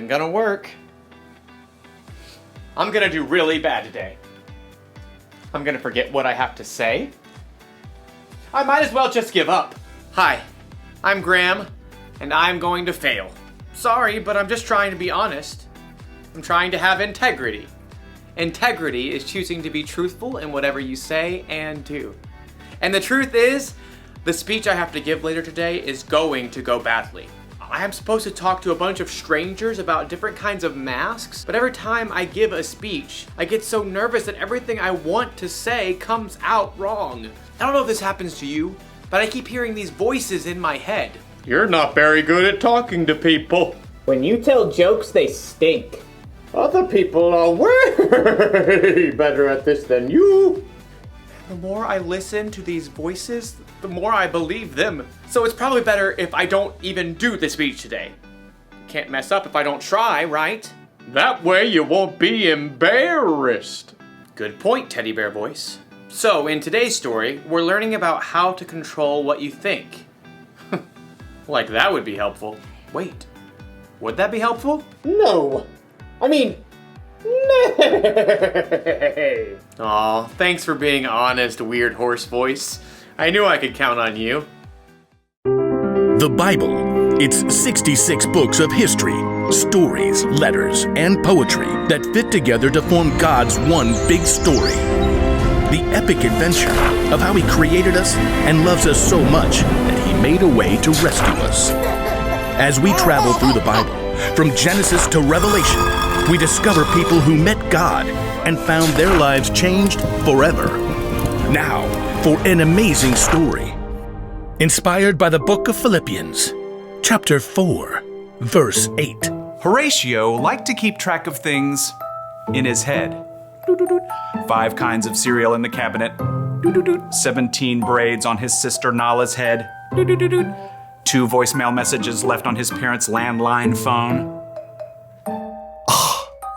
isn't gonna work. I'm gonna do really bad today. I'm gonna forget what I have to say. I might as well just give up. Hi, I'm Graham, and I'm going to fail. Sorry, but I'm just trying to be honest. I'm trying to have integrity. Integrity is choosing to be truthful in whatever you say and do. And the truth is, the speech I have to give later today is going to go badly. I am supposed to talk to a bunch of strangers about different kinds of masks, but every time I give a speech, I get so nervous that everything I want to say comes out wrong. I don't know if this happens to you, but I keep hearing these voices in my head. You're not very good at talking to people. When you tell jokes, they stink. Other people are way better at this than you. The more I listen to these voices, the more I believe them. So it's probably better if I don't even do the speech today. Can't mess up if I don't try, right? That way you won't be embarrassed. Good point, Teddy Bear Voice. So in today's story, we're learning about how to control what you think. Like that would be helpful. Wait, would that be helpful? No. I mean, nay. Aw, thanks for being honest, weird horse voice. I knew I could count on you. The Bible. It's 66 books of history, stories, letters, and poetry that fit together to form God's one big story. The epic adventure of how He created us and loves us so much that He made a way to rescue us. As we travel through the Bible, from Genesis to Revelation, we discover people who met God and found their lives changed forever. Now, for an amazing story. Inspired by the book of Philippians, chapter 4, verse 8. Horatio liked to keep track of things in his head. 5 kinds of cereal in the cabinet. 17 braids on his sister Nala's head. 2 voicemail messages left on his parents' landline phone.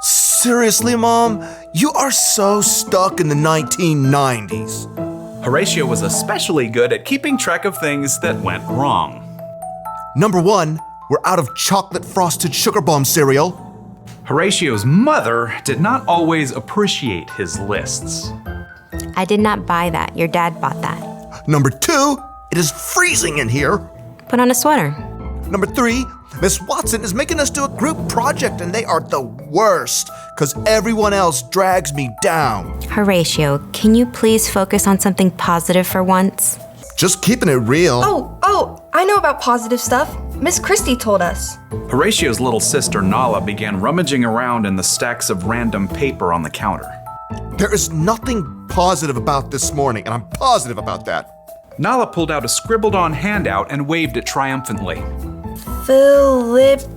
Seriously, Mom? You are so stuck in the 1990s. Horatio was especially good at keeping track of things that went wrong. Number 1, we're out of chocolate frosted sugar bomb cereal. Horatio's mother did not always appreciate his lists. I did not buy that. Your dad bought that. Number 2, it is freezing in here. Put on a sweater. Number 3, Miss Watson is making us do a group project and they are the worst because everyone else drags me down. Horatio, can you please focus on something positive for once? Just keeping it real. Oh, I know about positive stuff. Miss Christie told us. Horatio's little sister Nala began rummaging around in the stacks of random paper on the counter. There is nothing positive about this morning, and I'm positive about that. Nala pulled out a scribbled-on handout and waved it triumphantly. Philippians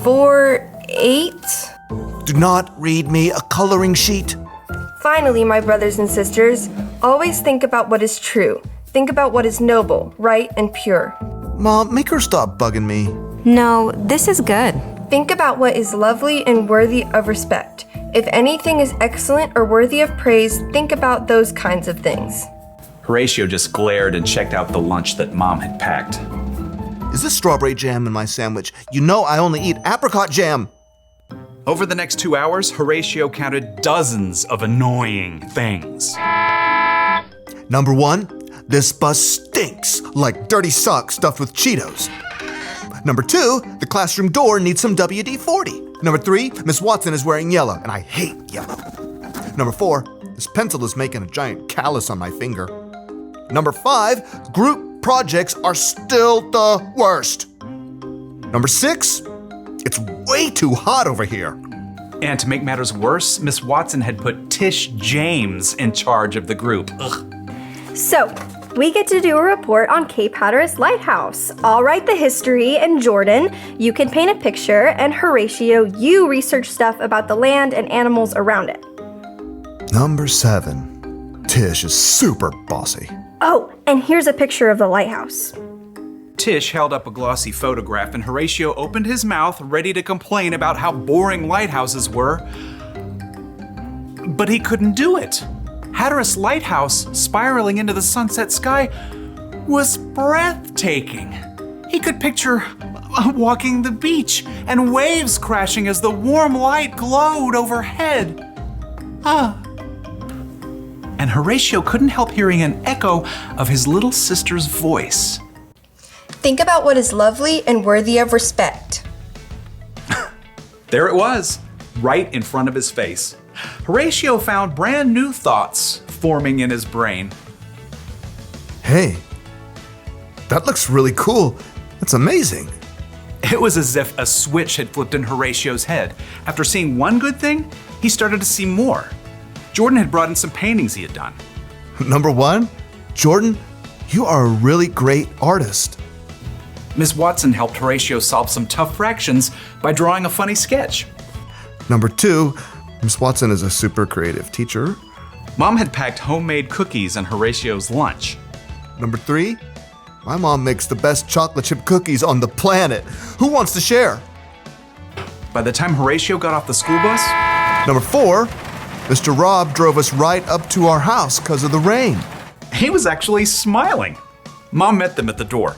4:8. Do not read me a coloring sheet. Finally, my brothers and sisters, always think about what is true. Think about what is noble, right, and pure. Mom, make her stop bugging me. No, this is good. Think about what is lovely and worthy of respect. If anything is excellent or worthy of praise, think about those kinds of things. Horatio just glared and checked out the lunch that Mom had packed. Is this strawberry jam in my sandwich? You know I only eat apricot jam. Over the next 2 hours, Horatio counted dozens of annoying things. Number 1, this bus stinks like dirty socks stuffed with Cheetos. Number 2, the classroom door needs some WD-40. Number 3, Miss Watson is wearing yellow, and I hate yellow. Number 4, this pencil is making a giant callus on my finger. Number 5, group projects are still the worst. Number 6, it's way too hot over here. And to make matters worse, Miss Watson had put Tish James in charge of the group. Ugh. So, we get to do a report on Cape Hatteras Lighthouse. I'll write the history, and Jordan, you can paint a picture, and Horatio, you research stuff about the land and animals around it. Number 7, Tish is super bossy. Oh, and here's a picture of the lighthouse. Tish held up a glossy photograph and Horatio opened his mouth, ready to complain about how boring lighthouses were. But he couldn't do it. Hatteras Lighthouse, spiraling into the sunset sky, was breathtaking. He could picture walking the beach and waves crashing as the warm light glowed overhead. And Horatio couldn't help hearing an echo of his little sister's voice. Think about what is lovely and worthy of respect. There it was, right in front of his face. Horatio found brand new thoughts forming in his brain. Hey, that looks really cool. That's amazing. It was as if a switch had flipped in Horatio's head. After seeing one good thing, he started to see more. Jordan had brought in some paintings he had done. Number 1, Jordan, you are a really great artist. Miss Watson helped Horatio solve some tough fractions by drawing a funny sketch. Number 2, Miss Watson is a super creative teacher. Mom had packed homemade cookies in Horatio's lunch. Number 3, my mom makes the best chocolate chip cookies on the planet. Who wants to share? By the time Horatio got off the school bus, Number 4, Mr. Rob drove us right up to our house because of the rain. he was actually smiling. Mom met them at the door.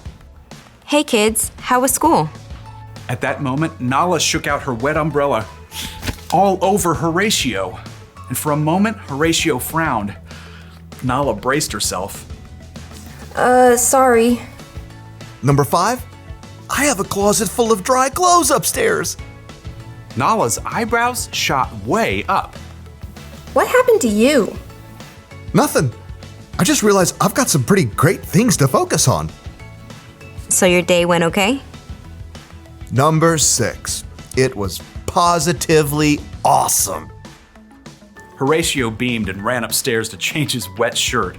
Hey kids, how was school? At that moment, Nala shook out her wet umbrella all over Horatio. And for a moment, Horatio frowned. Nala braced herself. Sorry. Number 5, I have a closet full of dry clothes upstairs. Nala's eyebrows shot way up. What happened to you? Nothing. I just realized I've got some pretty great things to focus on. So your day went okay? Number 6, it was positively awesome. Horatio beamed and ran upstairs to change his wet shirt.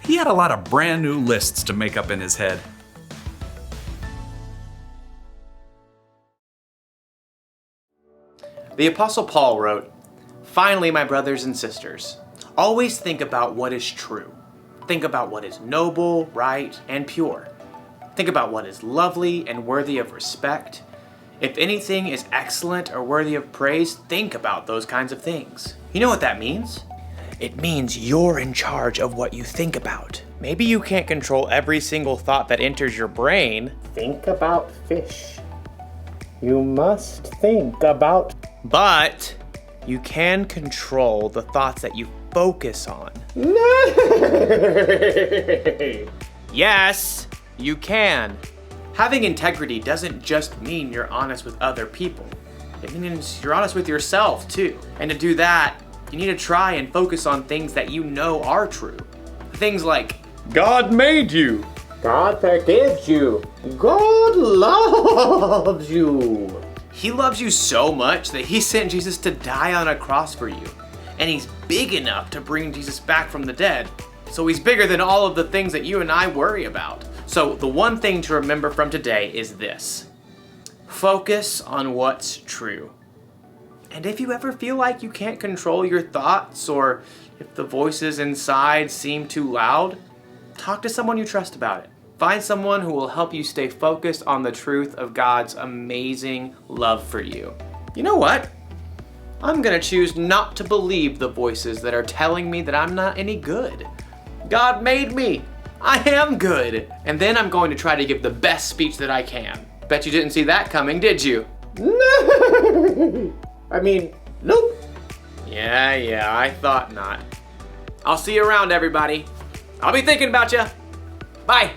He had a lot of brand new lists to make up in his head. The Apostle Paul wrote, "Finally, my brothers and sisters, always think about what is true. Think about what is noble, right, and pure. Think about what is lovely and worthy of respect. If anything is excellent or worthy of praise, think about those kinds of things." You know what that means? It means you're in charge of what you think about. Maybe you can't control every single thought that enters your brain, Think about fish. You must think about. but you can control the thoughts that you focus on. Yes, you can. Having integrity doesn't just mean you're honest with other people. It means you're honest with yourself too. And to do that, you need to try and focus on things that you know are true. Things like, God made you. God forgives you. God loves you. He loves you so much that he sent Jesus to die on a cross for you. And he's big enough to bring Jesus back from the dead. So he's bigger than all of the things that you and I worry about. So the one thing to remember from today is this: focus on what's true. And if you ever feel like you can't control your thoughts, or if the voices inside seem too loud, talk to someone you trust about it. Find someone who will help you stay focused on the truth of God's amazing love for you. You know what? I'm gonna choose not to believe the voices that are telling me that I'm not any good. God made me. I am good. And then I'm going to try to give the best speech that I can. Bet you didn't see that coming, did you? No. I mean, nope. Yeah, I thought not. I'll see you around, everybody. I'll be thinking about you. Bye.